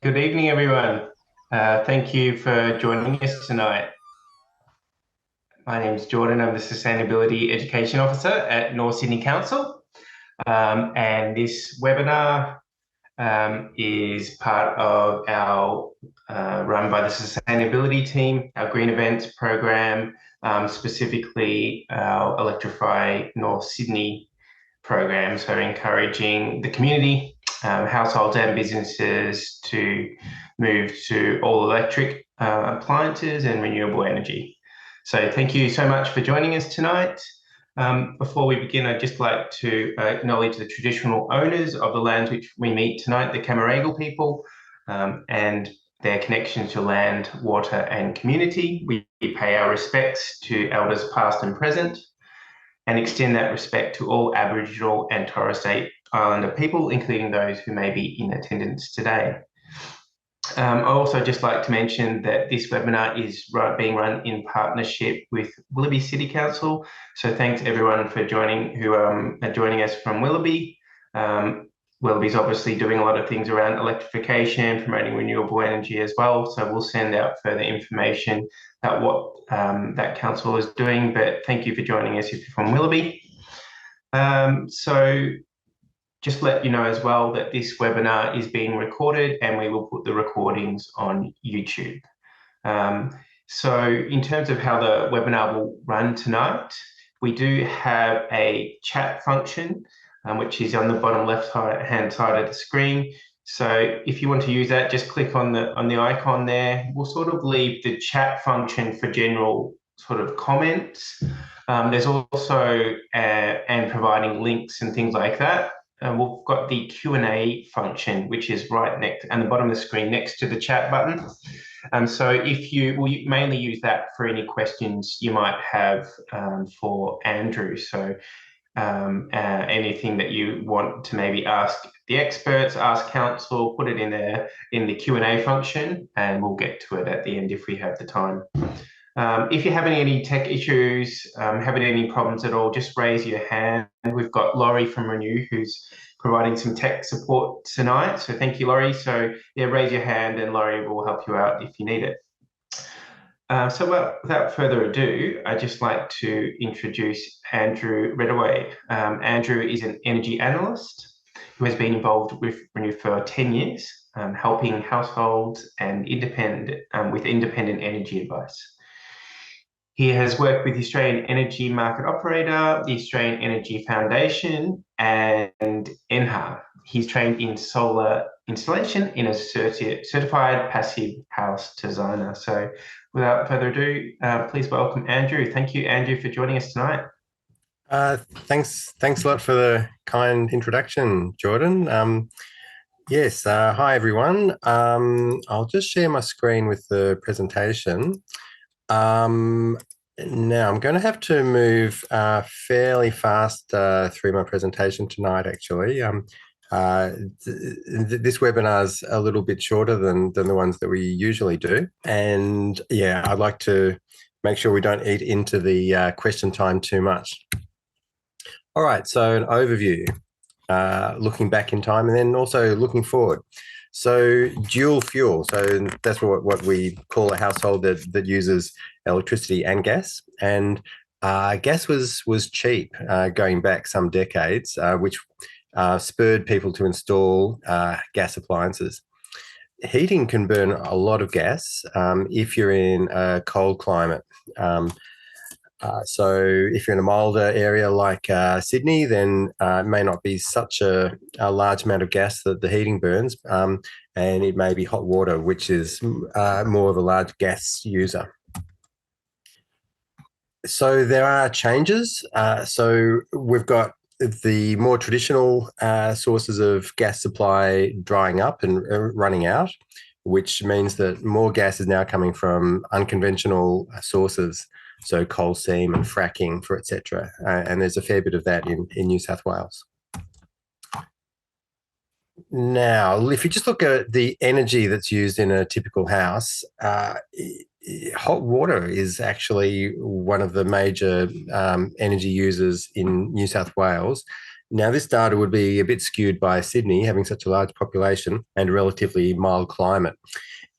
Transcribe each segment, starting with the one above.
Good evening, everyone. Thank you for joining us tonight. My name is Jordan. I'm the Sustainability Education Officer at North Sydney Council. And this webinar is part of our run by the sustainability team, our green events program, specifically our Electrify North Sydney program. So encouraging the community, households and businesses to move to all electric appliances and renewable energy. So thank you so much for joining us tonight. Before we begin, I'd just like to acknowledge the traditional owners of the lands which we meet tonight, the Camaragal people, and their connections to land, water and community. We pay our respects to elders past and present and extend that respect to all Aboriginal and Torres Strait Islander people, including those who may be in attendance today. I also just like to mention that this webinar is being run in partnership with Willoughby City Council. So thanks everyone for joining who are joining us from Willoughby. Willoughby's obviously doing a lot of things around electrification, promoting renewable energy as well. So we'll send out further information about what that council is doing. But thank you for joining us if you're from Willoughby. So just let you know as well that this webinar is being recorded and we will put the recordings on YouTube. So in terms of how the webinar will run tonight, we do have a chat function, which is on the bottom left-hand side of the screen. So if you want to use that, just click on the icon there. We'll sort of leave the chat function for general sort of comments. There's also, and providing links and things like that. We've got the Q&A function, which is right next at the bottom of the screen next to the chat button. So if you mainly use that for any questions you might have for Andrew. So anything that you want to maybe ask the experts, ask council, put it in there in the Q&A function, and we'll get to it at the end if we have the time. If you're having any tech issues, having any problems at all, just raise your hand. We've got Laurie from Renew who's providing some tech support tonight. So thank you, Laurie. So yeah, raise your hand and Laurie will help you out if you need it. So without further ado, I'd just like to introduce Andrew Redaway. Andrew is an energy analyst who has been involved with Renew for 10 years, helping households and with independent energy advice. He has worked with the Australian Energy Market Operator, the Australian Energy Foundation, and ENHA. He's trained in solar installation in a certified passive house designer. So without further ado, please welcome Andrew. Thank you, Andrew, for joining us tonight. Thanks a lot for the kind introduction, Jordan. Yes, hi everyone. I'll just share my screen with the presentation. Now I'm going to have to move fairly fast through my presentation tonight, actually. This webinar is a little bit shorter than the ones that we usually do. And yeah, I'd like to make sure we don't eat into the question time too much. All right, so an overview, looking back in time and then also looking forward. So dual fuel, so that's what we call a household that uses electricity and gas. And gas was cheap going back some decades, which spurred people to install gas appliances. Heating can burn a lot of gas if you're in a cold climate. So if you're in a milder area like Sydney, then it may not be such a large amount of gas that the heating burns, and it may be hot water, which is more of a large gas user. So there are changes. So we've got the more traditional sources of gas supply drying up and running out, which means that more gas is now coming from unconventional sources. So coal seam and fracking, for etc. And there's a fair bit of that in New South Wales. Now, if you just look at the energy that's used in a typical house, hot water is actually one of the major energy users in New South Wales. Now, this data would be a bit skewed by Sydney having such a large population and a relatively mild climate.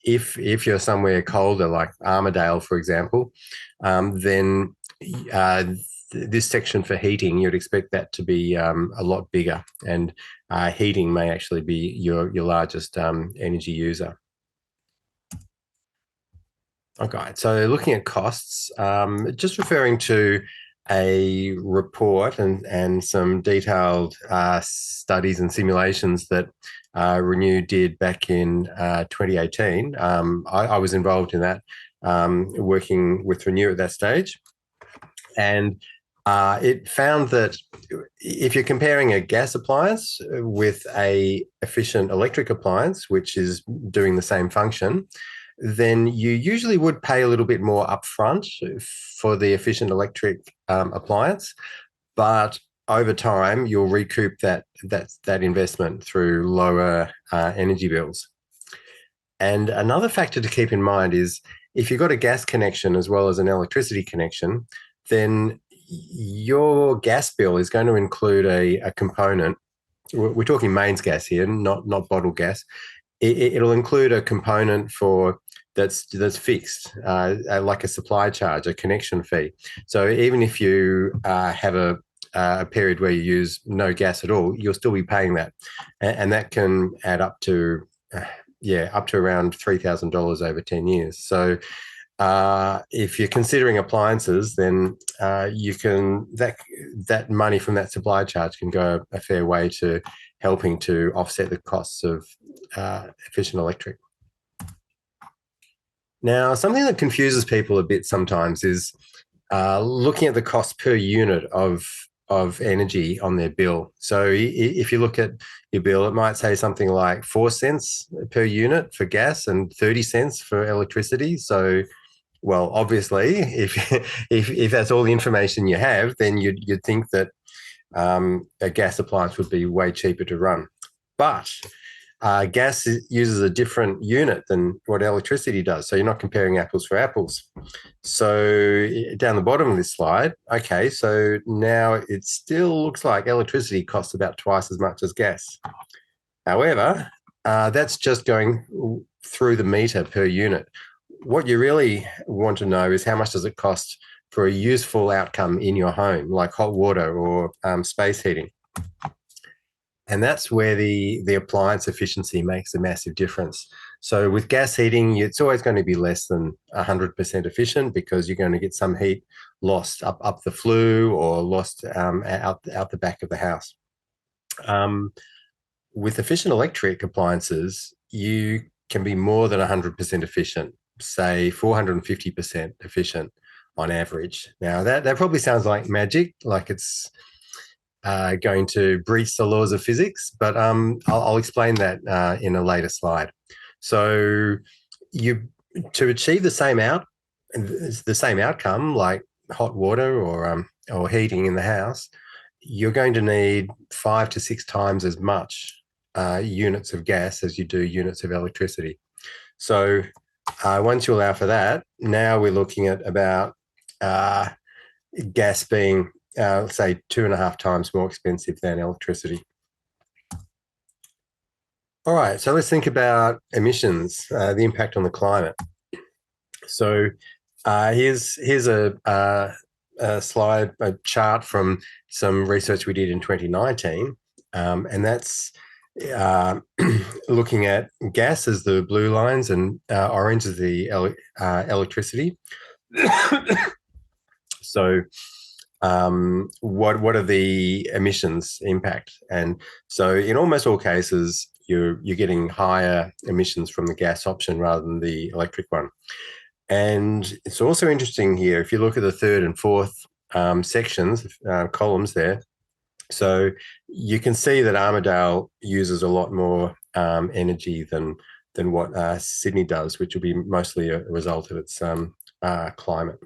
If you're somewhere colder, like Armidale, for example, then this section for heating, you'd expect that to be a lot bigger, and heating may actually be your largest energy user. Okay, so looking at costs, just referring to a report and some detailed studies and simulations that Renew did back in 2018. I was involved in that, working with Renew at that stage. And it found that if you're comparing a gas appliance with a efficient electric appliance, which is doing the same function, then you usually would pay a little bit more upfront for the efficient electric appliance, but over time you'll recoup that investment through lower energy bills. And another factor to keep in mind is if you've got a gas connection as well as an electricity connection, then your gas bill is going to include a component. We're talking mains gas here, not bottled gas. It'll include a component for that's fixed, like a supply charge, a connection fee. So even if you have a period where you use no gas at all, you'll still be paying that, and that can add up to around $3,000 over 10 years. So if you're considering appliances, then you can that money from that supply charge can go a fair way to helping to offset the costs of efficient electric. Now, something that confuses people a bit sometimes is looking at the cost per unit of energy on their bill. So if you look at your bill, it might say something like 4 cents per unit for gas and 30 cents for electricity. So, well, obviously, if that's all the information you have, then you'd think that a gas appliance would be way cheaper to run. But gas uses a different unit than what electricity does. So you're not comparing apples for apples. So down the bottom of this slide, okay, so now it still looks like electricity costs about twice as much as gas. However, that's just going through the meter per unit. What you really want to know is how much does it cost for a useful outcome in your home, like hot water or space heating. And that's where the appliance efficiency makes a massive difference. So with gas heating, it's always going to be less than 100% efficient because you're going to get some heat lost up the flue or lost out the back of the house. With efficient electric appliances, you can be more than 100% efficient, say 450% efficient on average. Now, that probably sounds like magic, like it's going to breach the laws of physics, but I'll explain that in a later slide. So to achieve the same outcome, like hot water or heating in the house, you're going to need 5 to 6 times as much units of gas as you do units of electricity. So once you allow for that, now we're looking at about gas being say 2.5 times more expensive than electricity. All right, so let's think about emissions, the impact on the climate. So here's a slide, a chart from some research we did in 2019, and that's looking at gas as the blue lines and orange as the electricity. So what are the emissions impact? And so in almost all cases, you're getting higher emissions from the gas option rather than the electric one. And it's also interesting here, if you look at the third and fourth sections, columns there, so you can see that Armidale uses a lot more energy than what Sydney does, which will be mostly a result of its climate.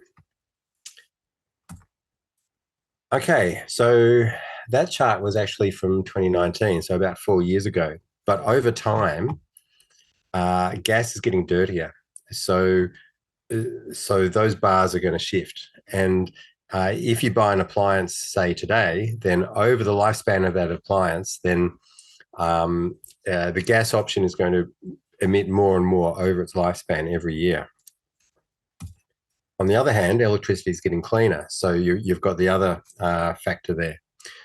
Okay, so that chart was actually from 2019, so about 4 years ago. But over time, gas is getting dirtier. So those bars are going to shift. And if you buy an appliance, say today, then over the lifespan of that appliance, then the gas option is going to emit more and more over its lifespan every year. On the other hand, electricity is getting cleaner. So you've got the other factor there.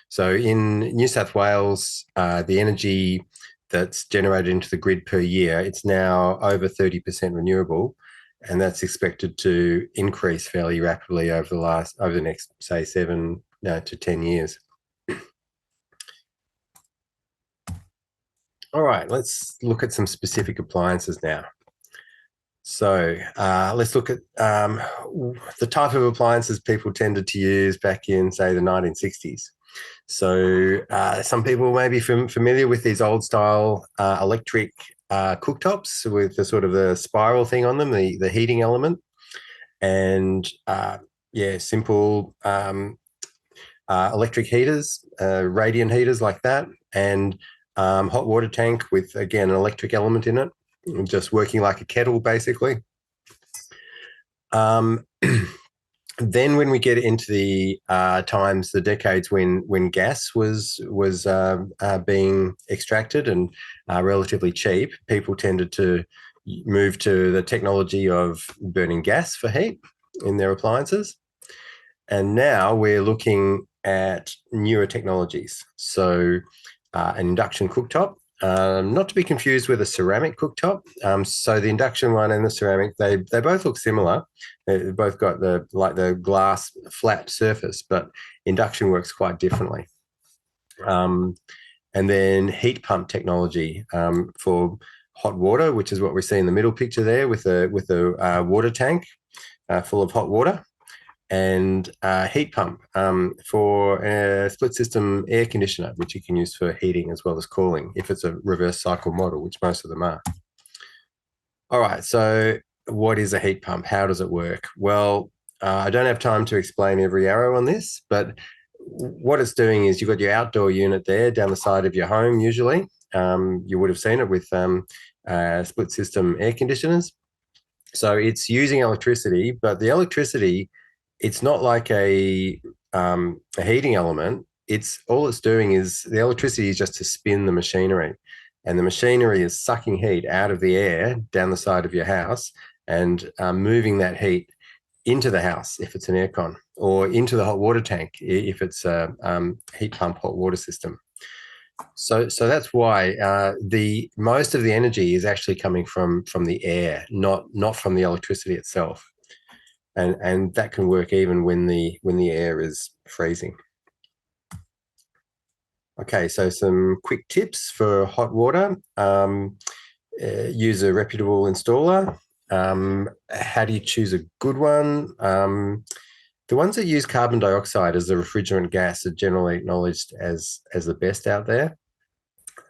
So in New South Wales, the energy that's generated into the grid per year, it's now over 30% renewable, and that's expected to increase fairly rapidly over the next, say, 7 to 10 years. All right, let's look at some specific appliances now. So let's look at the type of appliances people tended to use back in, say, the 1960s. So some people may be familiar with these old style electric cooktops with the sort of the spiral thing on them, the heating element, and simple electric heaters, radiant heaters like that, and hot water tank with, again, an electric element in it, just working like a kettle, basically. Then when we get into the the decades when gas was being extracted and relatively cheap, people tended to move to the technology of burning gas for heat in their appliances. And now we're looking at newer technologies. So an induction cooktop, not to be confused with a ceramic cooktop. So the induction one and the ceramic, they both look similar. They've both got the glass flat surface, but induction works quite differently. And then heat pump technology for hot water, which is what we see in the middle picture there with a water tank full of hot water. And heat pump for a split system air conditioner, which you can use for heating as well as cooling, if it's a reverse cycle model, which most of them are. All right, so what is a heat pump? How does it work? Well, I don't have time to explain every arrow on this, but what it's doing is you've got your outdoor unit there down the side of your home, usually. You would have seen it with split system air conditioners. So it's using electricity, but the electricity, it's not like a heating element. All it's doing is the electricity is just to spin the machinery, and the machinery is sucking heat out of the air down the side of your house and moving that heat into the house if it's an aircon, or into the hot water tank if it's a heat pump hot water system. So that's why the most of the energy is actually coming from the air, not from the electricity itself. And that can work even when the air is freezing. Okay, so some quick tips for hot water. Use a reputable installer. How do you choose a good one? The ones that use carbon dioxide as a refrigerant gas are generally acknowledged as the best out there.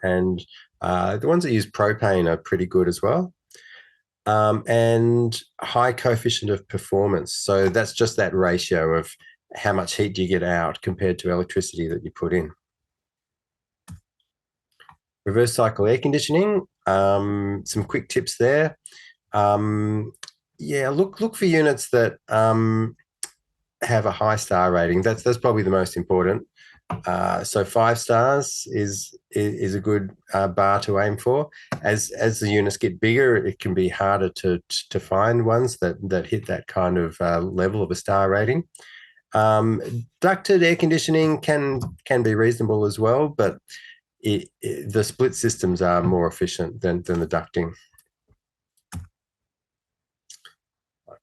And the ones that use propane are pretty good as well. And high coefficient of performance. So that's just that ratio of how much heat do you get out compared to electricity that you put in. Reverse cycle air conditioning, some quick tips there. Look for units that have a high star rating. That's probably the most important. So 5 stars is a good bar to aim for. As the units get bigger, it can be harder to find ones that hit that kind of level of a star rating. Ducted air conditioning can be reasonable as well, but the split systems are more efficient than the ducting.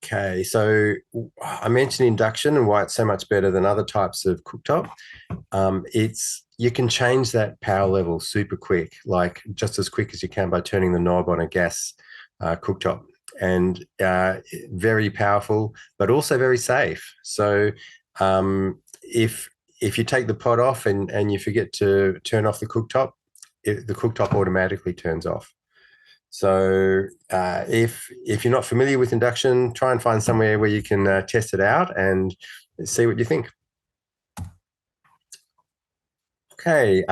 Okay, so I mentioned induction and why it's so much better than other types of cooktop. You can change that power level super quick, like just as quick as you can by turning the knob on a gas cooktop, and very powerful, but also very safe. So if you take the pot off and you forget to turn off the cooktop, the cooktop automatically turns off. So if you're not familiar with induction, try and find somewhere where you can test it out and see what you think. Okay,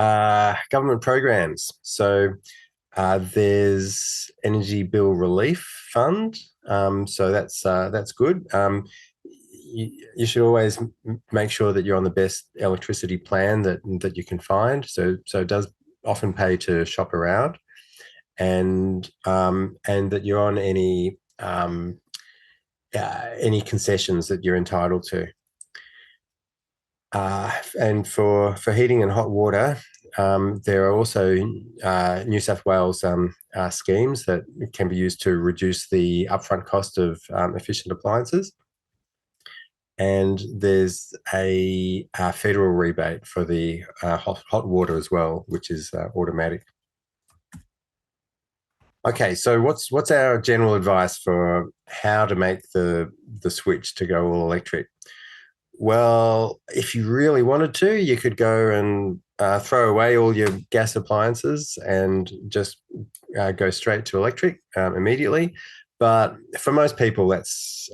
government programs. So there's Energy Bill Relief Fund. So that's good. you should always make sure that you're on the best electricity plan that you can find. So it does often pay to shop around, and that you're on any concessions that you're entitled to. And for heating and hot water, there are also New South Wales schemes that can be used to reduce the upfront cost of efficient appliances. And there's a federal rebate for the hot water as well, which is automatic. Okay, so what's our general advice for how to make the switch to go all electric? Well, if you really wanted to, you could go and throw away all your gas appliances and just go straight to electric immediately. But for most people, it's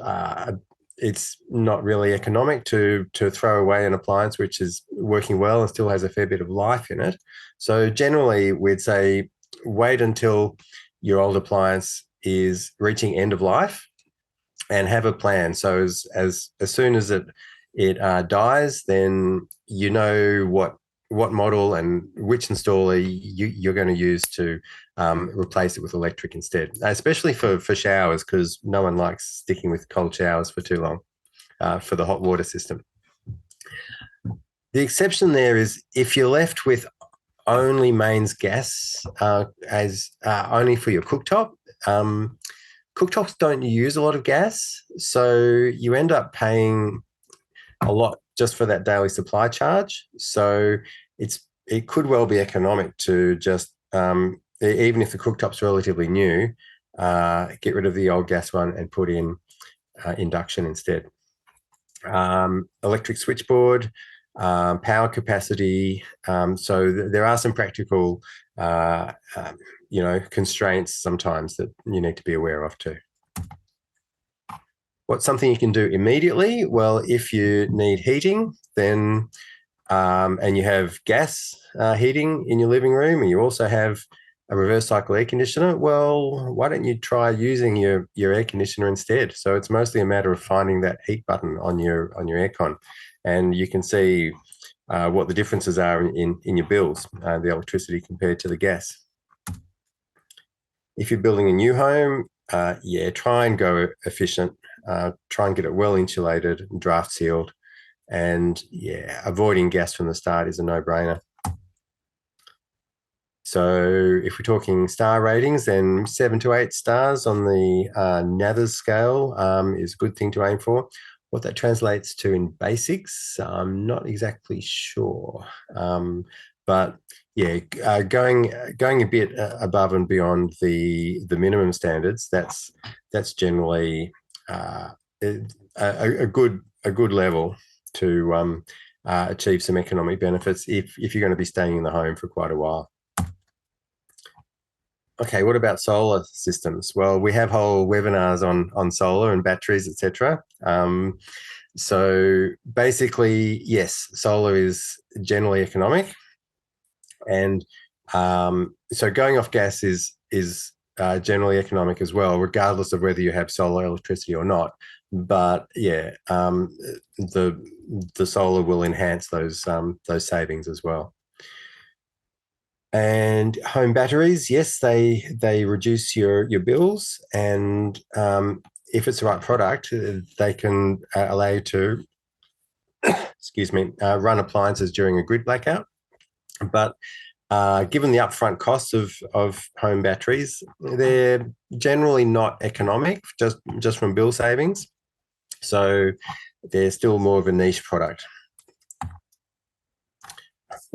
not really economic to throw away an appliance which is working well and still has a fair bit of life in it. So generally, we'd say wait until your old appliance is reaching end of life and have a plan. So as soon as it dies, then you know what model and which installer you're going to use to replace it with electric instead, especially for showers, because no one likes sticking with cold showers for too long for the hot water system. The exception there is if you're left with only mains gas as only for your cooktop. Cooktops don't use a lot of gas, so you end up paying a lot just for that daily supply charge. So it could well be economic to just, even if the cooktop's relatively new, get rid of the old gas one and put in induction instead. Electric switchboard, power capacity. So there are some practical, constraints sometimes that you need to be aware of too. What's something you can do immediately? Well, if you need heating, then and you have gas heating in your living room, and you also have a reverse cycle air conditioner, well, why don't you try using your air conditioner instead? So it's mostly a matter of finding that heat button on your aircon, and you can see what the differences are in your bills, the electricity compared to the gas. If you're building a new home, try and go efficient. Try and get it well insulated and draft sealed, and avoiding gas from the start is a no-brainer. So if we're talking star ratings, then 7 to 8 stars on the Nathers scale is a good thing to aim for. What that translates to in basics, I'm not exactly sure, but going a bit above and beyond the minimum standards, that's generally a good level to achieve some economic benefits if you're going to be staying in the home for quite a while. Okay, what about solar systems? Well, we have whole webinars on solar and batteries, etc. So basically, yes, solar is generally economic, and so going off gas is generally economic as well, regardless of whether you have solar electricity or not. But the solar will enhance those savings as well. And home batteries, yes, they reduce your bills, and if it's the right product, they can allow you to, run appliances during a grid blackout. But given the upfront costs of home batteries, they're generally not economic, just from bill savings. So they're still more of a niche product.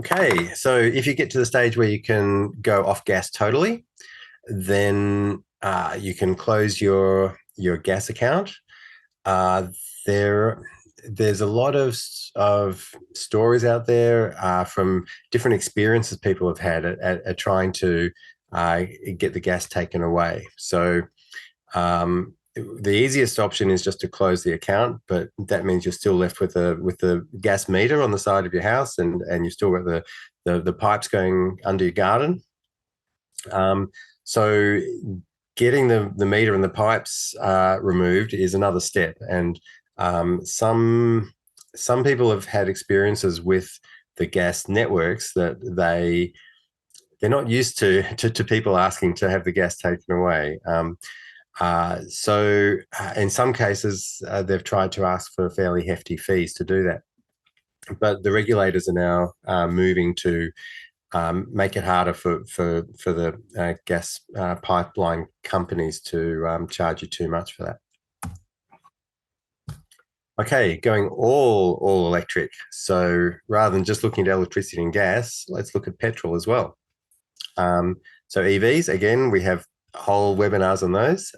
Okay, so if you get to the stage where you can go off gas totally, then you can close your gas account. There's a lot of stories out there from different experiences people have had at trying to get the gas taken away. So the easiest option is just to close the account, but that means you're still left with the gas meter on the side of your house, and you've still got the pipes going under your garden. So getting the meter and the pipes removed is another step, and Some people have had experiences with the gas networks that they're not used to people asking to have the gas taken away. So in some cases, they've tried to ask for fairly hefty fees to do that. But the regulators are now moving to make it harder for the gas pipeline companies to charge you too much for that. Okay, going all electric. So rather than just looking at electricity and gas, let's look at petrol as well. So EVs, again, we have whole webinars on those.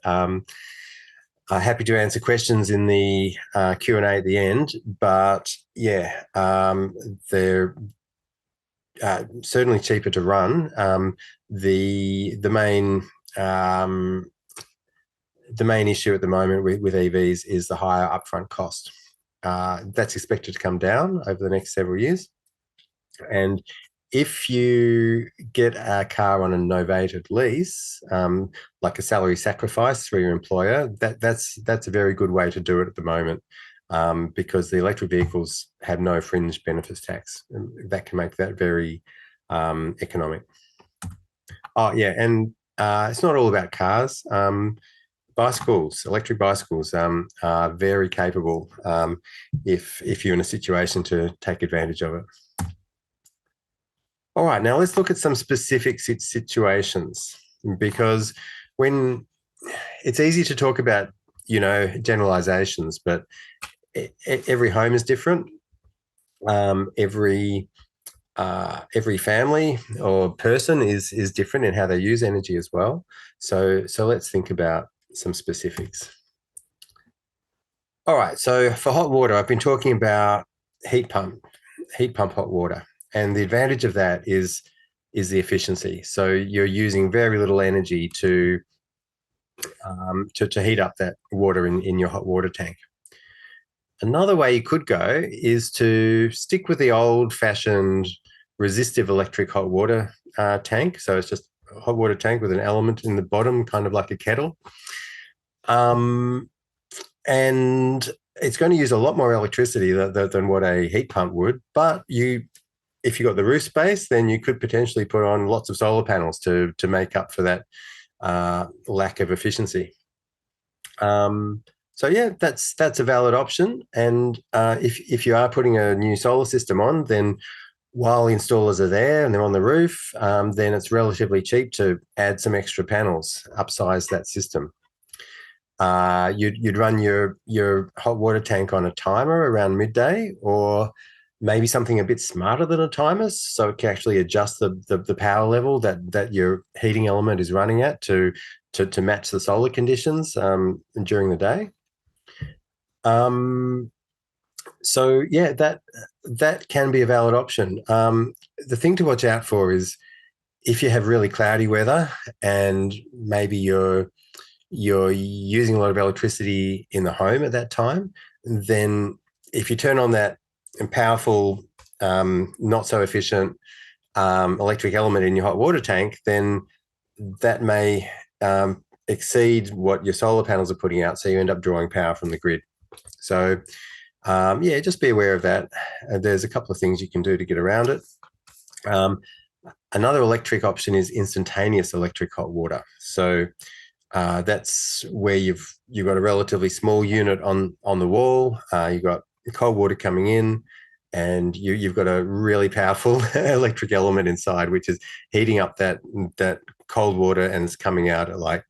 Happy to answer questions in the Q&A at the end, but yeah, they're certainly cheaper to run. The main issue at the moment with EVs is the higher upfront cost. That's expected to come down over the next several years. And if you get a car on a novated lease, like a salary sacrifice through your employer, that's a very good way to do it at the moment, because the electric vehicles have no fringe benefits tax. And that can make that very economic. Oh, yeah, and it's not all about cars. Bicycles, electric bicycles, are very capable if you're in a situation to take advantage of it. All right, now let's look at some specific situations, because when it's easy to talk about, generalizations, but every home is different. Every family or person is different in how they use energy as well. So let's think about some specifics. All right, so for hot water, I've been talking about heat pump hot water. And the advantage of that is the efficiency. So you're using very little energy to heat up that water in your hot water tank. Another way you could go is to stick with the old-fashioned resistive electric hot water tank. So it's just a hot water tank with an element in the bottom, kind of like a kettle. And it's going to use a lot more electricity than what a heat pump would, but if you've got the roof space, then you could potentially put on lots of solar panels to make up for that lack of efficiency. So yeah, that's a valid option. And if you are putting a new solar system on, then while installers are there and they're on the roof, then it's relatively cheap to add some extra panels, upsize that system. You'd run your hot water tank on a timer around midday, or maybe something a bit smarter than a timer, so it can actually adjust the power level that your heating element is running at to match the solar conditions during the day. So yeah, that can be a valid option. The thing to watch out for is if you have really cloudy weather and maybe you're using a lot of electricity in the home at that time, then if you turn on that powerful, not so efficient electric element in your hot water tank, then that may exceed what your solar panels are putting out, so you end up drawing power from the grid. So yeah, just be aware of that. There's a couple of things you can do to get around it. Another electric option is instantaneous electric hot water. So that's where you've got a relatively small unit on the wall. You've got cold water coming in, and you've got a really powerful electric element inside, which is heating up that cold water, and it's coming out at like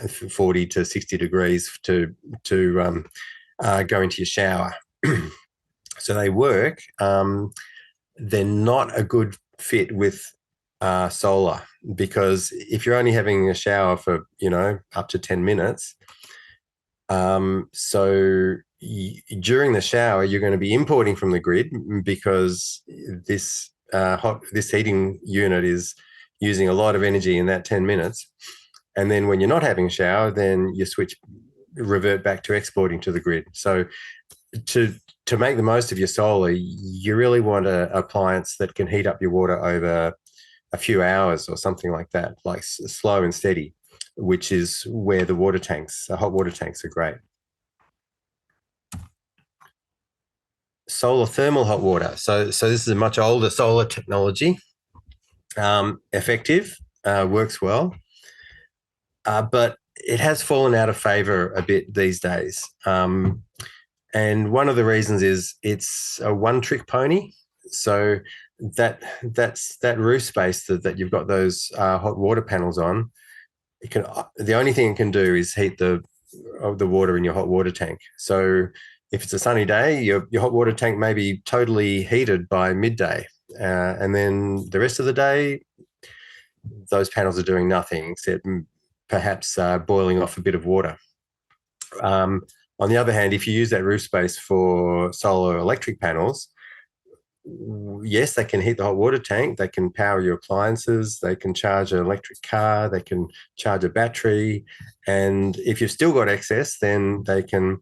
40 to 60 degrees to go into your shower. So they work. They're not a good fit with solar, because if you're only having a shower for up to 10 minutes, so during the shower you're going to be importing from the grid, because this heating unit is using a lot of energy in that 10 minutes, and then when you're not having a shower, then you revert back to exporting to the grid. So to make the most of your solar, you really want an appliance that can heat up your water over a few hours or something like that, like slow and steady, which is where the hot water tanks are great. solar thermal hot water. So this is a much older solar technology. Effective, works well, but it has fallen out of favor a bit these days. And one of the reasons is it's a one-trick pony. So that roof space that you've got those hot water panels on, the only thing it can do is heat the water in your hot water tank. So if it's a sunny day, your hot water tank may be totally heated by midday, and then the rest of the day, those panels are doing nothing except perhaps boiling off a bit of water. On the other hand, if you use that roof space for solar electric panels, yes, they can heat the hot water tank, they can power your appliances, they can charge an electric car, they can charge a battery, and if you've still got excess, then they can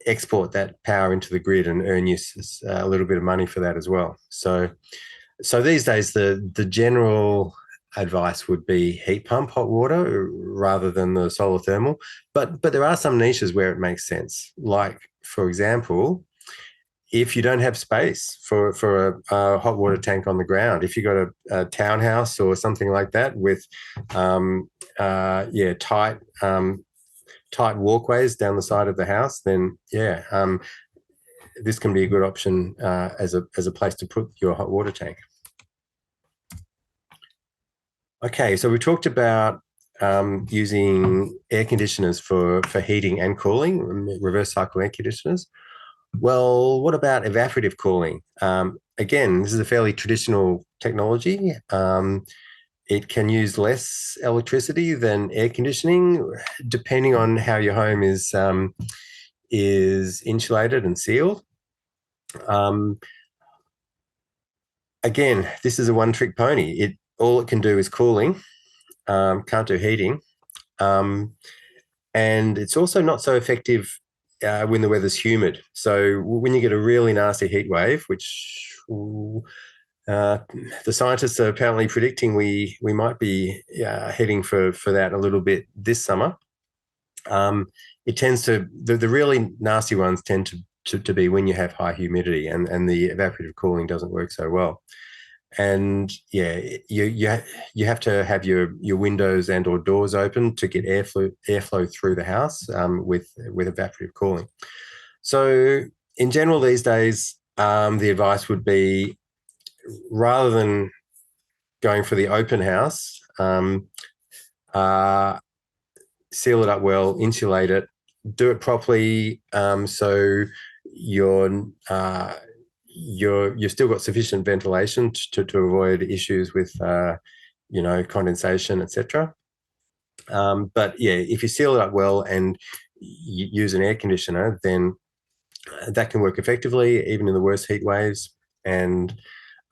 export that power into the grid and earn you a little bit of money for that as well. So these days, the general advice would be heat pump hot water rather than the solar thermal. But there are some niches where it makes sense. Like, for example, if you don't have space for a hot water tank on the ground, if you've got a townhouse or something like that with tight walkways down the side of the house, then this can be a good option as a place to put your hot water tank. Okay, so we talked about using air conditioners for heating and cooling, reverse cycle air conditioners. Well, what about evaporative cooling? Again, this is a fairly traditional technology. It can use less electricity than air conditioning, depending on how your home is insulated and sealed. Again, this is a one-trick pony. All it can do is cooling, can't do heating. And it's also not so effective when the weather's humid. So when you get a really nasty heat wave, which the scientists are apparently predicting we might be heading for that a little bit this summer, it tends to, the really nasty ones tend to be when you have high humidity, and the evaporative cooling doesn't work so well. And you have to have your windows and or doors open to get airflow through the house with evaporative cooling. So in general these days, the advice would be, rather than going for the open house, seal it up well, insulate it, do it properly, so you've still got sufficient ventilation to avoid issues with condensation, etc. But if you seal it up well and you use an air conditioner, then that can work effectively even in the worst heat waves. And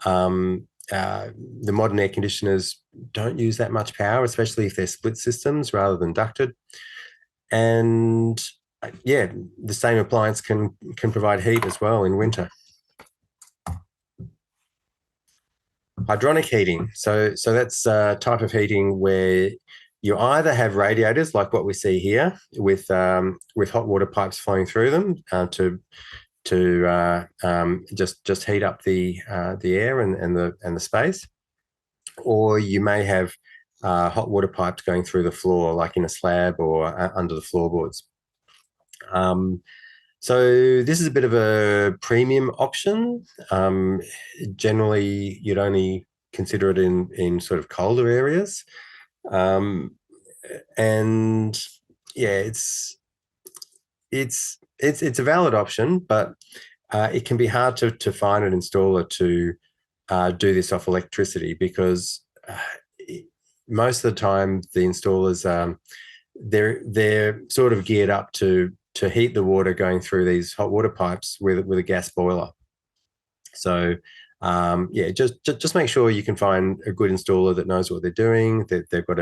the modern air conditioners don't use that much power, especially if they're split systems rather than ducted. And the same appliance can provide heat as well in winter. Hydronic heating. So that's a type of heating where you either have radiators like what we see here with hot water pipes flowing through them to just heat up the air and the space, or you may have hot water pipes going through the floor, like in a slab or under the floorboards. So this is a bit of a premium option. Generally, you'd only consider it in sort of colder areas. And it's a valid option, but it can be hard to find an installer to do this off electricity, because most of the time the installers they're sort of geared up to heat the water going through these hot water pipes with a gas boiler. So just make sure you can find a good installer that knows what they're doing, that they've got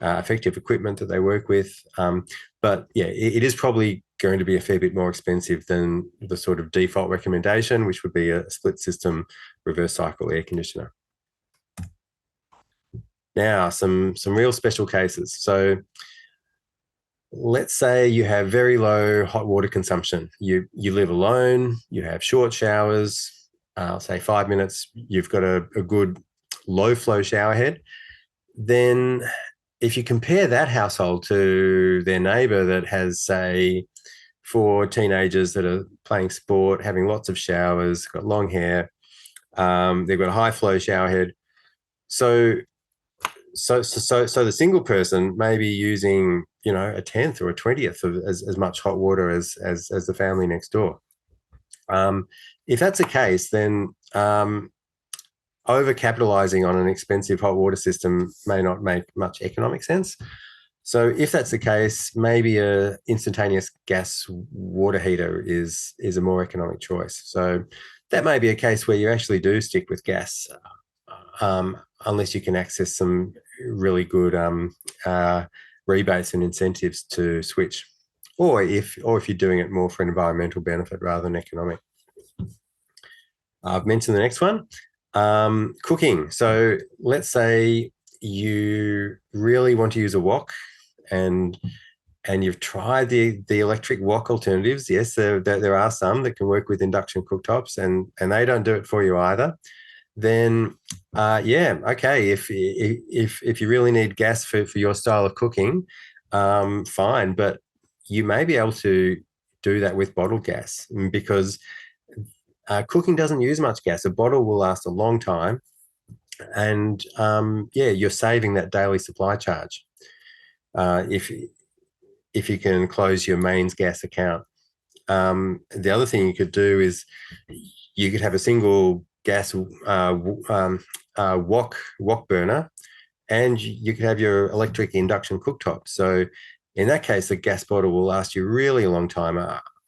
effective equipment that they work with. But it is probably going to be a fair bit more expensive than the sort of default recommendation, which would be a split system reverse cycle air conditioner. Now, some real special cases. So let's say you have very low hot water consumption. You live alone, you have short showers, say 5 minutes, you've got a good low flow shower head. Then if you compare that household to their neighbor that has, say, 4 teenagers that are playing sport, having lots of showers, got long hair, they've got a high flow shower head. So the single person may be using, a 10th or a 20th of as much hot water as the family next door. If that's the case, then over-capitalizing on an expensive hot water system may not make much economic sense. So if that's the case, maybe a instantaneous gas water heater is a more economic choice. So that may be a case where you actually do stick with gas, unless you can access some really good rebates and incentives to switch, or if you're doing it more for an environmental benefit rather than economic. I've mentioned the next one. Cooking. So let's say you really want to use a wok, and you've tried the electric wok alternatives. Yes, there are some that can work with induction cooktops, and they don't do it for you either. Then okay, if you really need gas for your style of cooking, fine, but you may be able to do that with bottled gas, because cooking doesn't use much gas. A bottle will last a long time, and you're saving that daily supply charge if you can close your mains gas account. The other thing you could do is you could have a single gas wok burner, and you could have your electric induction cooktop. So in that case, the gas bottle will last you really a long time,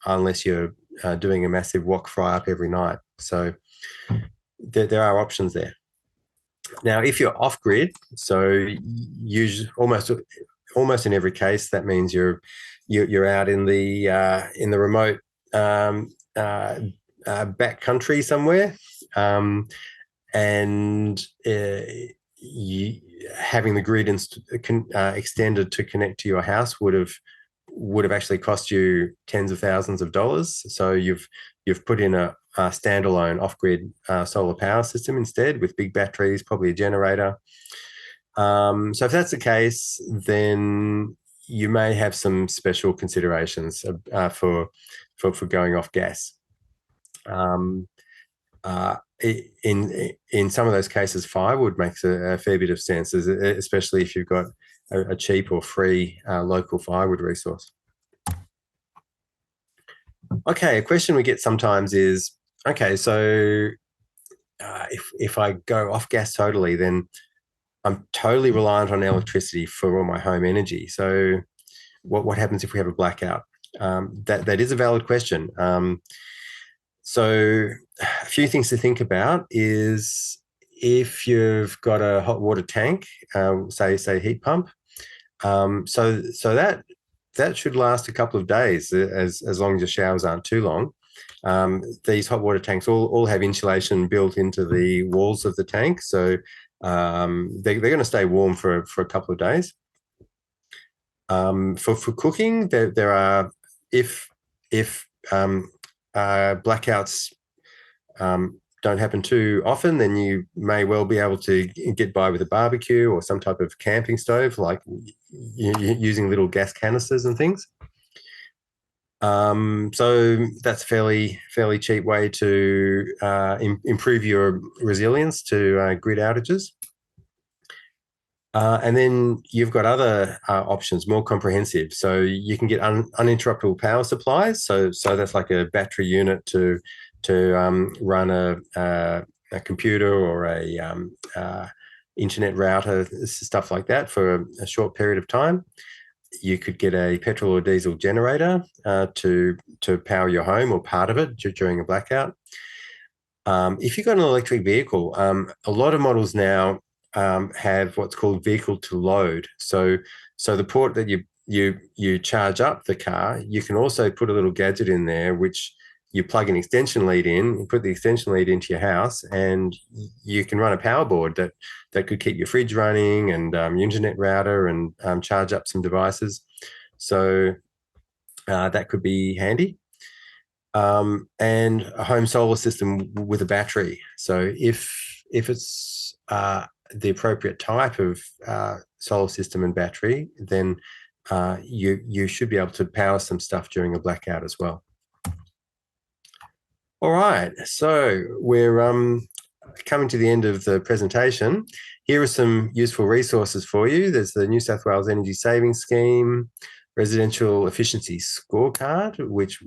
unless you're doing a massive wok fry up every night. So there are options there. Now, if you're off grid, so almost in every case, that means you're out in the remote back country somewhere, and having the grid extended to connect to your house would have actually cost you tens of thousands of dollars. So you've put in a standalone off-grid solar power system instead, with big batteries, probably a generator. So if that's the case, then you may have some special considerations for going off gas. In some of those cases, firewood makes a fair bit of sense, especially if you've got a cheap or free local firewood resource. Okay, a question we get sometimes is, okay, so if I go off gas totally, then I'm totally reliant on electricity for all my home energy. So what happens if we have a blackout? That is a valid question. So a few things to think about is, if you've got a hot water tank, say heat pump, so that should last a couple of days, as long as your showers aren't too long. These hot water tanks all have insulation built into the walls of the tank, so they're going to stay warm for a couple of days. For cooking, there are, if blackouts don't happen too often, then you may well be able to get by with a barbecue or some type of camping stove, like using little gas canisters and things. So that's a fairly cheap way to improve your resilience to grid outages. And then you've got other options, more comprehensive. So you can get uninterruptible power supplies. So that's like a battery unit to run a computer or a internet router, stuff like that, for a short period of time. You could get a petrol or diesel generator to power your home or part of it during a blackout. If you've got an electric vehicle, a lot of models now have what's called vehicle to load. So the port that you charge up the car, you can also put a little gadget in there, which you plug an extension lead in, you put the extension lead into your house, and you can run a power board that could keep your fridge running, and your internet router, and charge up some devices. So that could be handy. And a home solar system with a battery. So if it's the appropriate type of solar system and battery, then you should be able to power some stuff during a blackout as well. All right, so we're coming to the end of the presentation. Here are some useful resources for you. There's the New South Wales Energy Savings Scheme, Residential Efficiency Scorecard, which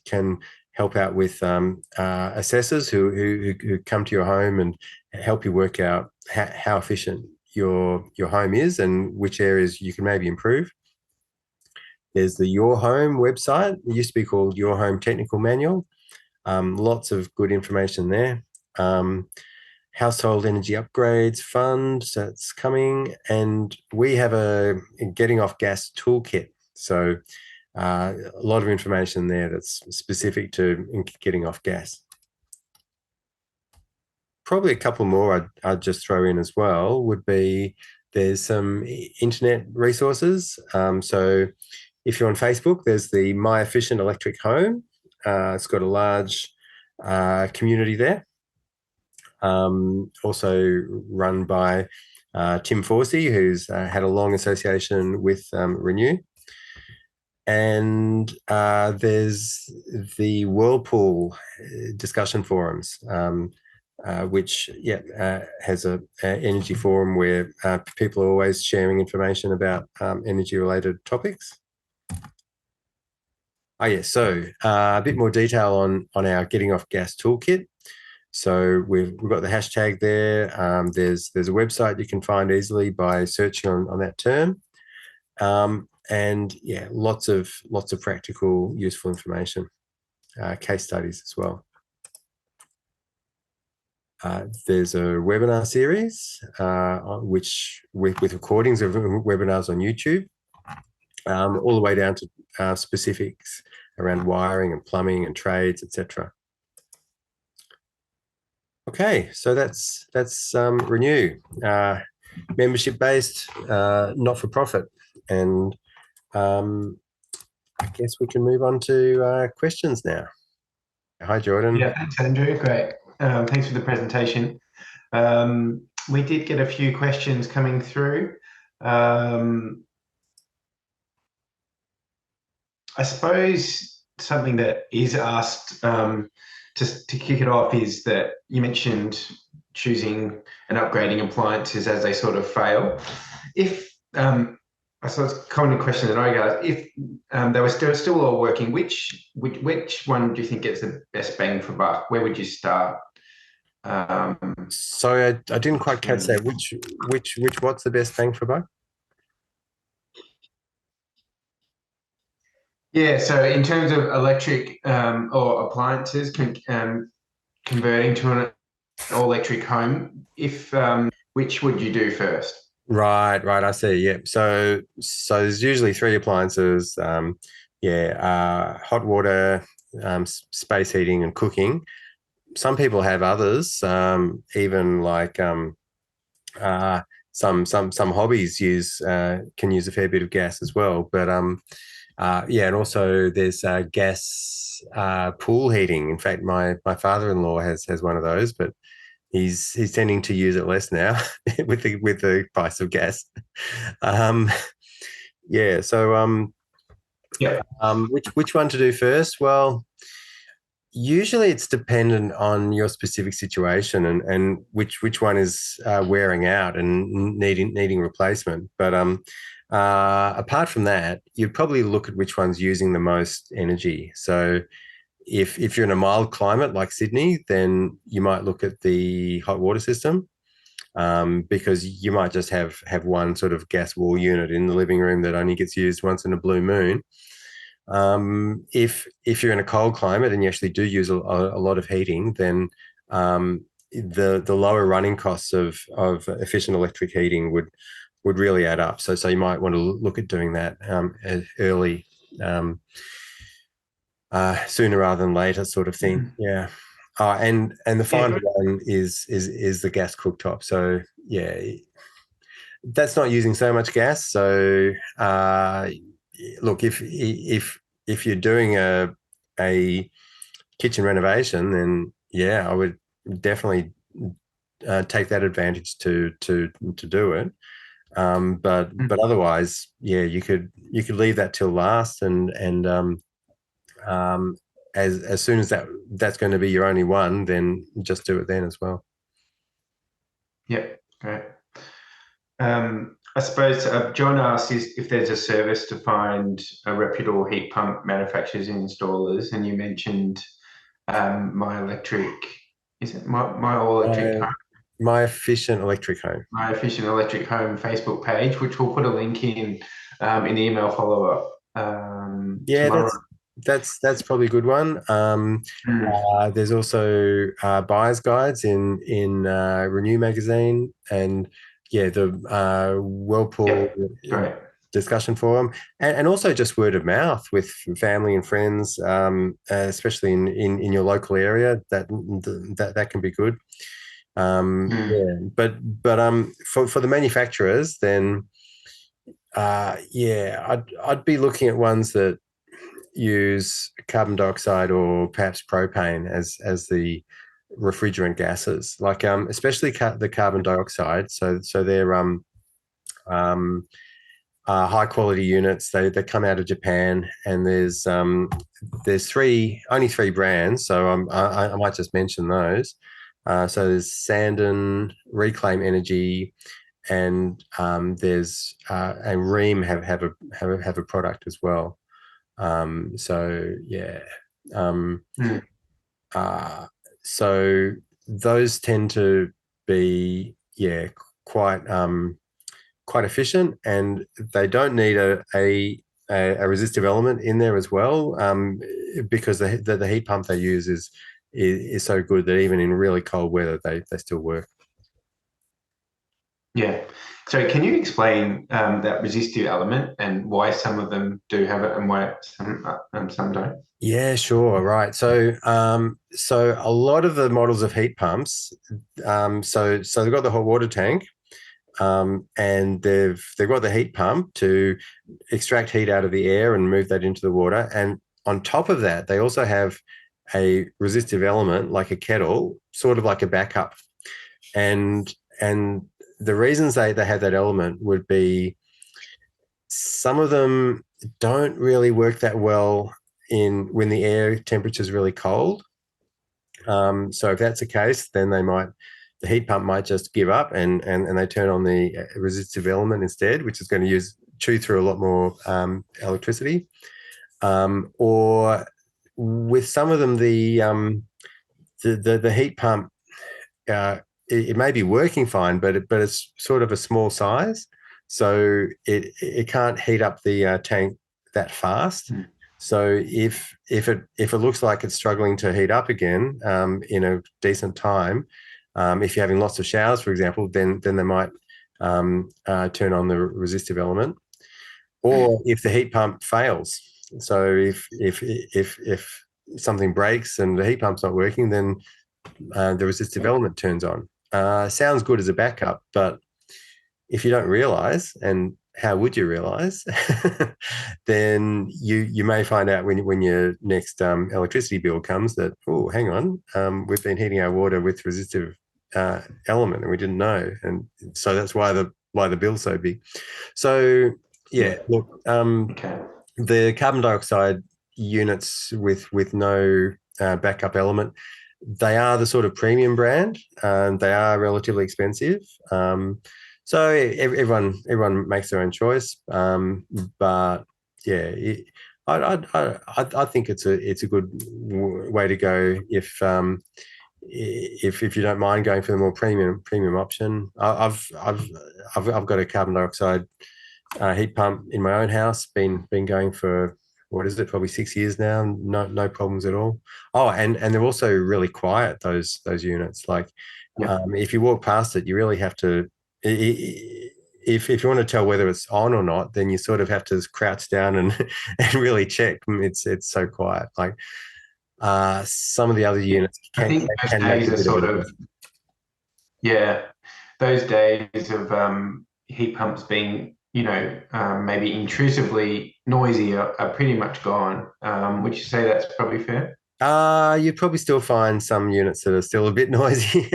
can help out with assessors who come to your home and help you work out how efficient your home is and which areas you can maybe improve. There's the Your Home website. It used to be called Your Home Technical Manual. Lots of good information there. Household Energy Upgrades Fund, so it's coming. And we have a Getting Off Gas Toolkit. So a lot of information there that's specific to getting off gas. Probably a couple more I'd just throw in as well would be there's some internet resources. So if you're on Facebook, there's the My Efficient Electric Home. It's got a large community there. Also run by Tim Forsey, who's had a long association with Renew. And there's the Whirlpool discussion forums, which has an energy forum where people are always sharing information about energy-related topics. Oh, yes, so a bit more detail on our Getting Off Gas Toolkit. So we've got the hashtag there. There's a website you can find easily by searching on that term. And yeah, lots of practical, useful information, case studies as well. There's a webinar series, which with recordings of webinars on YouTube, all the way down to specifics around wiring and plumbing and trades, etc. Okay, so that's Renew, membership-based, not-for-profit, and I guess we can move on to questions now. Hi, Jordan. Yeah, thanks, Andrew. Great. Thanks for the presentation. We did get a few questions coming through. I suppose something that is asked just to kick it off is that you mentioned choosing and upgrading appliances as they sort of fail. If I suppose it's a common question that I get, if they were still all working, which one do you think gets the best bang for buck? Where would you start? Sorry, I didn't quite catch that. Which what's the best bang for buck? Yeah, so in terms of electric or appliances converting to an all-electric home, if which would you do first? Right. I see. Yeah. So there's usually three appliances. Hot water, space heating, and cooking. Some people have others. Even like some hobbies can use a fair bit of gas as well. But and also there's gas pool heating. In fact, my father-in-law has one of those, but he's tending to use it less now with the price of gas. Which one to do first? Well, usually it's dependent on your specific situation and which one is wearing out and needing replacement. But apart from that, you'd probably look at which one's using the most energy. So if you're in a mild climate like Sydney, then you might look at the hot water system, because you might just have one sort of gas wall unit in the living room that only gets used once in a blue moon. If you're in a cold climate and you actually do use a lot of heating, then the lower running costs of efficient electric heating would really add up. So you might want to look at doing that early. Sooner rather than later, sort of thing. Yeah. And the final one is the gas cooktop. So yeah, that's not using so much gas. So look, if you're doing a kitchen renovation, then yeah, I would definitely take that advantage to do it. But otherwise, yeah, you could leave that till last, and um, as soon as that's going to be your only one, then just do it then as well. Yeah, great. I suppose John asked if there's a service to find a reputable heat pump manufacturers and installers, and you mentioned My Electric. Is it My All Electric Home? My Efficient Electric Home. My Efficient Electric Home Facebook page, which we'll put a link in the email follow up Yeah, tomorrow. that's probably a good one. There's also buyer's guides in Renew magazine, and yeah, the Whirlpool Great. discussion forum, and also just word of mouth with family and friends, especially in your local area. That can be good. Yeah, but for the manufacturers, then yeah, I'd be looking at ones that use carbon dioxide or perhaps propane as the refrigerant gases, like especially the carbon dioxide. So they're high quality units. They come out of Japan, and there's only three brands. So I might just mention those. So there's Sandon, Reclaim Energy, and there's and Rheem have a product as well. So yeah, so those tend to be quite quite efficient, and they don't need a resistive element in there as well, because the heat pump they use is so good that even in really cold weather they still work. Yeah. So can you explain that resistive element and why some of them do have it and why some don't? Yeah, sure. Right. So, so a lot of the models of heat pumps, so they've got the hot water tank, and they've got the heat pump to extract heat out of the air and move that into the water. And on top of that, they also have a resistive element like a kettle, sort of like a backup. And the reasons they have that element would be some of them don't really work that well in when the air temperature is really cold. So if that's the case, then the heat pump might just give up and they turn on the resistive element instead, which is going to chew through a lot more electricity. Or with some of them, the heat pump it may be working fine, but it's sort of a small size, so it can't heat up the tank that fast. So if it looks like it's struggling to heat up again in a decent time, if you're having lots of showers, for example, then they might turn on the resistive element. Or if the heat pump fails, so if something breaks and the heat pump's not working, then the resistive element turns on. Sounds good as a backup, but if you don't realize, and how would you realize, then you may find out when your next electricity bill comes that, oh, hang on, we've been heating our water with resistive element and we didn't know, and so that's why the bill's so big. So yeah, look, the carbon dioxide units with no backup element, they are the sort of premium brand, and they are relatively expensive. So everyone makes their own choice. But yeah, I think it's a good way to go if you don't mind going for the more premium option. I've got a carbon dioxide heat pump in my own house. Been going for, what is it, probably 6 years now. No problems at all. Oh, and they're also really quiet, those units. Like if you walk past it, you really have to, if you want to tell whether it's on or not, then you sort of have to crouch down and really check. It's so quiet. Like some of the other units I think those days are sort of, those days of heat pumps being maybe intrusively noisy are pretty much gone. Would you say that's probably fair? You'd probably still find some units that are still a bit noisy.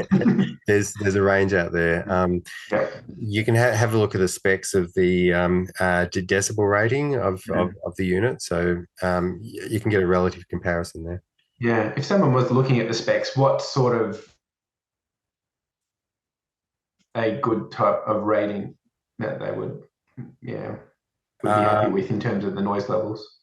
There's a range out there. Yeah. You can have a look at the specs of the decibel rating of the unit, so you can get a relative comparison there. Yeah. If someone was looking at the specs, what sort of a good type of rating that they would be happy Uh, with in terms of the noise levels?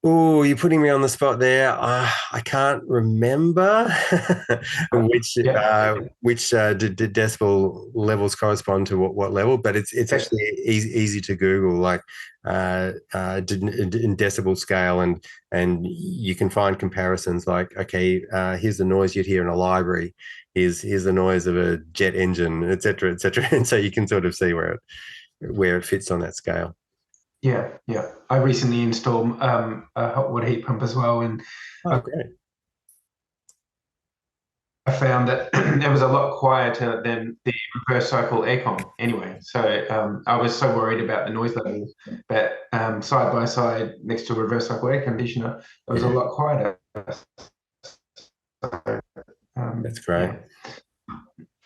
Oh, you're putting me on the spot there. I can't remember Yeah. which decibel levels correspond to what level, but it's Yeah. actually easy to Google, like in decibel scale, and you can find comparisons. Like, okay, here's the noise you'd hear in a library. Here's the noise of a jet engine, etc., etc. And so you can sort of see where it fits on that scale. Yeah, yeah. I recently installed a hot water heat pump as well, and Oh, I great. I found that it was a lot quieter than the reverse cycle aircon anyway. So I was so worried about the noise levels, but side by side next to a reverse cycle air conditioner, it was a Yeah, lot quieter. So, that's great.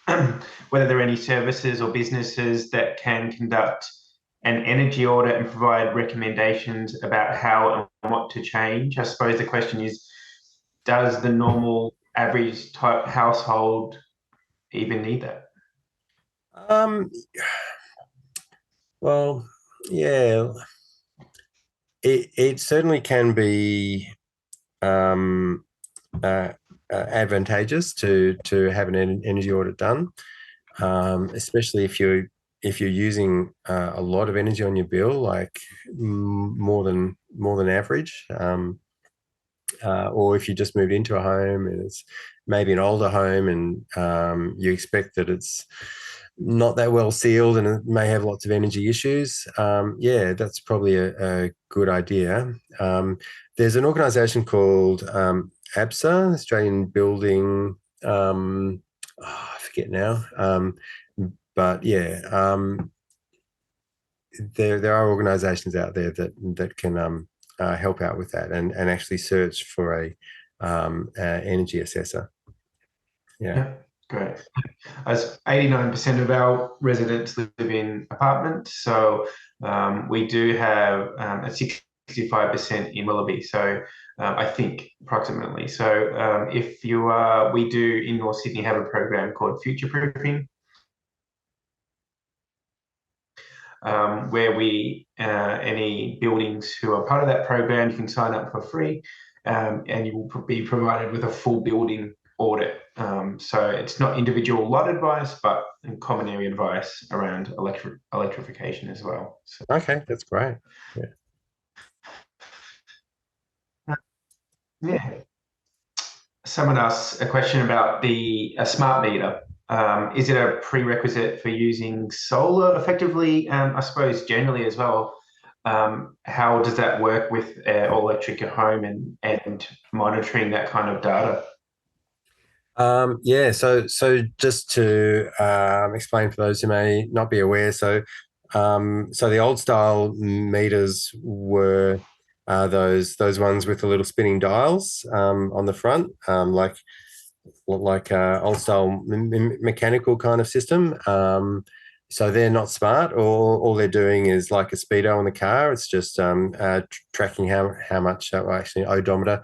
yeah. Whether there are any services or businesses that can conduct an energy audit and provide recommendations about how and what to change. I suppose the question is, does the normal average type household even need that? Um, well, yeah, it certainly can be um, advantageous to have an energy audit done, especially if you're using a lot of energy on your bill, like more than average, or if you just moved into a home and it's maybe an older home and you expect that it's not that well sealed and it may have lots of energy issues, yeah, that's probably a good idea. There's an organisation called ABSA, Australian Building. I forget now, but yeah, there are organisations out there that can help out with that and actually search for a energy assessor. Yeah. Yeah, great. As 89% of our residents live in apartments, so we do have a 65% in Willoughby. So I think approximately. So if you are, we do in North Sydney have a program called Future Proofing, where any buildings who are part of that program, you can sign up for free, and you will be provided with a full building audit. So it's not individual lot advice, but common area advice around electrification as well. So, Okay, that's great. Yeah. yeah. Someone asked a question about the a smart meter. Is it a prerequisite for using solar effectively? I suppose generally as well. How does that work with all electric at home and monitoring that kind of data? Yeah, so just to explain for those who may not be aware, so the old style meters were those ones with the little spinning dials on the front, like old style mechanical kind of system. So they're not smart. All they're doing is like a speedo in the car. It's just tracking how much, well, actually odometer,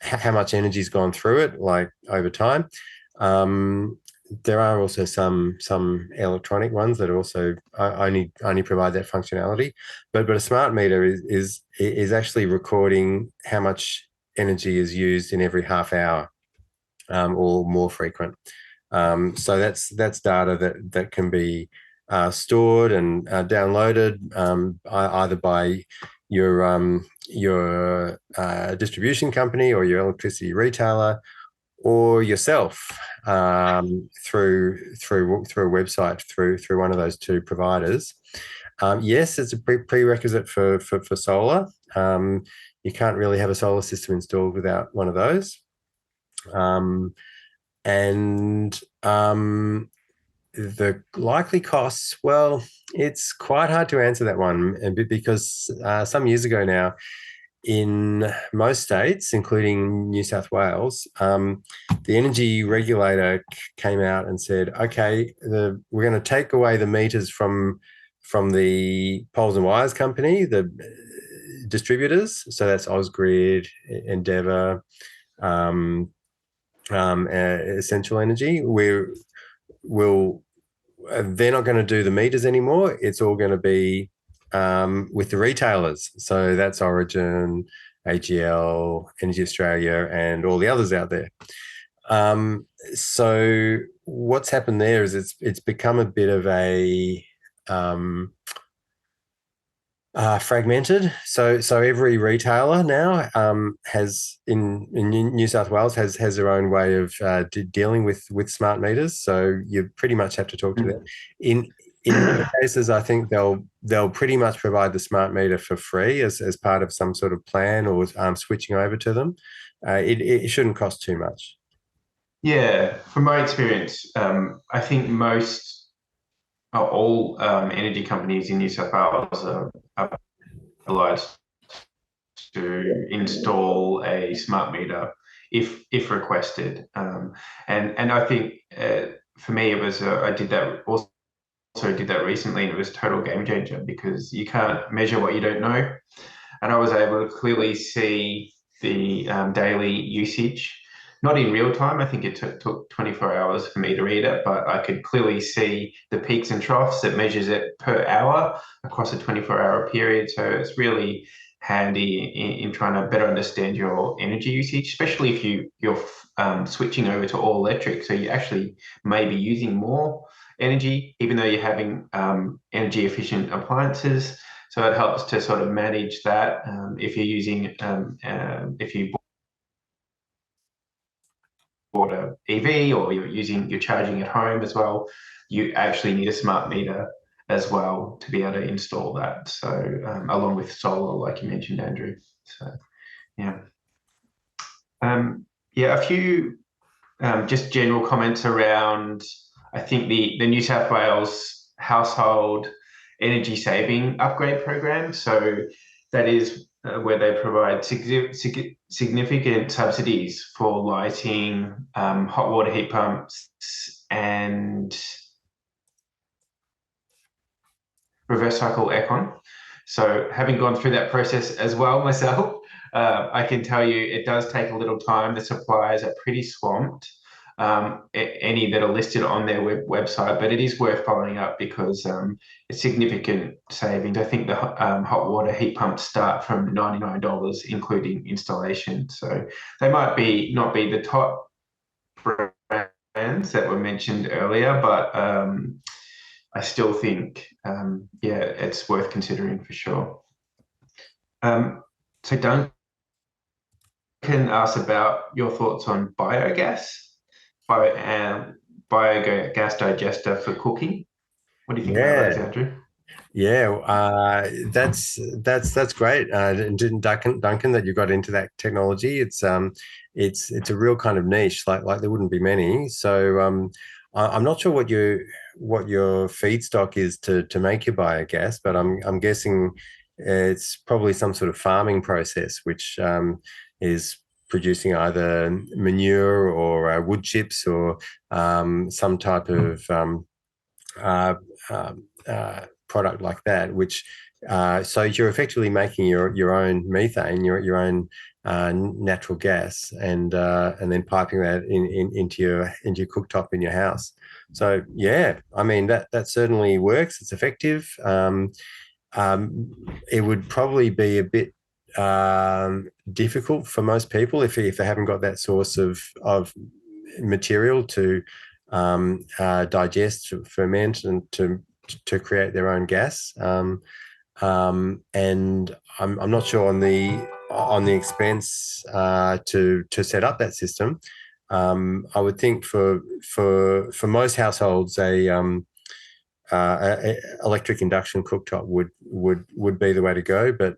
how much energy's gone through it, like over time. There are also some electronic ones that also only provide that functionality, but a smart meter is actually recording how much energy is used in every half hour, or more frequent. So that's data that can be stored and downloaded, either by your distribution company or your electricity retailer, or yourself, through a website, through one of those two providers. Yes, it's a prerequisite for solar. You can't really have a solar system installed without one of those. And the likely costs, well, it's quite hard to answer that one, because some years ago now, in most states, including New South Wales, the energy regulator came out and said, "Okay, we're going to take away the meters from the poles and wires company, the distributors. So that's Ausgrid, Endeavour, Essential Energy. We'll they're not going to do the meters anymore. It's all going to be with the retailers. So that's Origin, AGL, Energy Australia, and all the others out there. So what's happened there is it's become a bit of a fragmented. So every retailer now has in New South Wales has their own way of dealing with smart meters. So you pretty much have to talk to them. In many cases, I think they'll pretty much provide the smart meter for free as part of some sort of plan, or switching over to them. It shouldn't cost too much. Yeah, from my experience, I think all energy companies in New South Wales are obliged to install a smart meter if requested. And I think for me, it was I did that also did that recently, and it was a total game changer because you can't measure what you don't know. And I was able to clearly see the daily usage, not in real time. I think it took 24 hours for me to read it, but I could clearly see the peaks and troughs. It measures it per hour across a 24-hour period. So it's really handy in trying to better understand your energy usage, especially if you're switching over to all electric. So you actually may be using more energy, even though you're having energy efficient appliances. So it helps to sort of manage that. If you're using, if you bought a EV or you're charging at home as well, you actually need a smart meter as well to be able to install that. So along with solar, like you mentioned, Andrew. So yeah, yeah, a few just general comments around. I think the New South Wales household energy saving upgrade program. So that is where they provide significant subsidies for lighting, hot water heat pumps, and reverse cycle aircon. So having gone through that process as well myself, I can tell you it does take a little time. The suppliers are pretty swamped. Any that are listed on their website, but it is worth following up because it's significant savings. I think the hot water heat pumps start from $99, including installation. So they might not be the top brands that were mentioned earlier, but I still think, yeah, it's worth considering for sure. So Duncan asked about your thoughts on biogas. Biogas digester for cooking. What do you think about those, Andrew? Yeah, that's great. And Duncan, that you got into that technology. It's a real kind of niche. Like there wouldn't be many. So I'm not sure what your feedstock is to make your biogas, but I'm guessing it's probably some sort of farming process, which is producing either manure or wood chips or some type of product like that, which so you're effectively making your own methane, your own natural gas, and then piping that into your cooktop in your house. So yeah, I mean that certainly works. It's effective. It would probably be a bit difficult for most people if they haven't got that source of material to digest, ferment, and to create their own gas. And I'm not sure on the expense to set up that system. I would think for most households, a electric induction cooktop would be the way to go. But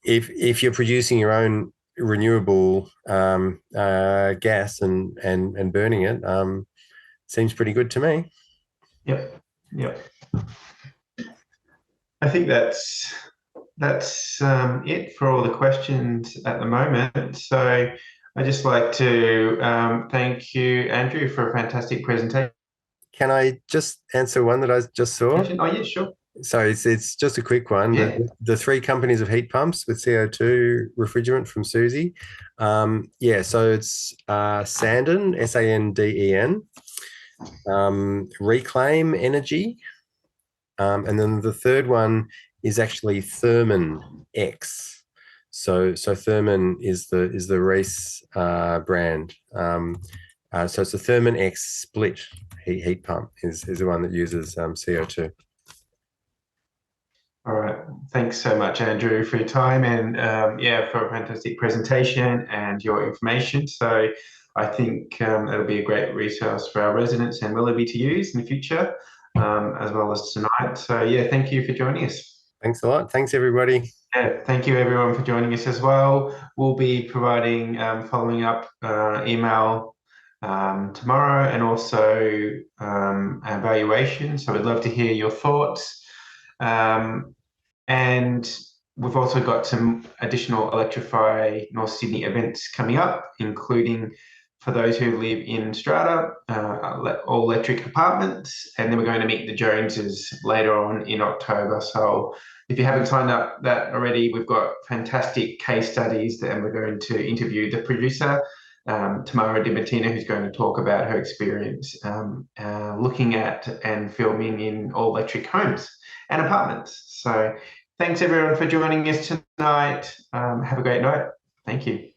if you're producing your own renewable gas and burning it, seems pretty good to me. Yep. Yep. I think that's it for all the questions at the moment. So I'd just like to thank you, Andrew, for a fantastic presentation. Can I just answer one that I just saw? Oh, yeah, sure. So it's just a quick one. Yeah. The three companies of heat pumps with CO2 refrigerant from Susie. Yeah, so it's Sanden, Sanden, Reclaim Energy, and then the third one is actually Therman X. So Therman is the Reese brand. So it's a Therman X split heat pump is the one that uses CO2. All right. Thanks so much, Andrew, for your time and yeah, for a fantastic presentation and your information. So I think it'll be a great resource for our residents and Willoughby to use in the future, as well as tonight. So yeah, thank you for joining us. Thanks a lot. Thanks, everybody. Yeah, thank you everyone for joining us as well. We'll be providing following up email tomorrow and also evaluation. So we'd love to hear your thoughts. And we've also got some additional Electrify North Sydney events coming up, including for those who live in strata, all electric apartments, and then we're going to meet the Joneses later on in October. So if you haven't signed up that already, we've got fantastic case studies, and we're going to interview the producer, Tamara Di Martina, who's going to talk about her experience looking at and filming in all electric homes and apartments. So thanks everyone for joining us tonight. Have a great night. Thank you.